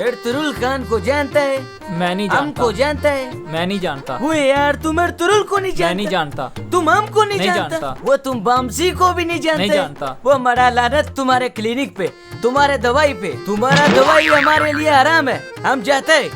Ertugrul Khan को जानता है? मैं नहीं जानता। हमको जानता है? मैं नहीं जानता। वो यार तुम एर्तुगरुल को नहीं मैं जानता? नहीं जानता। तुम हमको नहीं नहीं जानता? जानता। वो तुम बामसी को भी नहीं जानते? नहीं जानता। वो मरा लानत तुम्हारे क्लिनिक पे, तुम्हारे दवाई पे। तुम्हारा दवाई हमारे लिए हराम है, हम जाते हैं।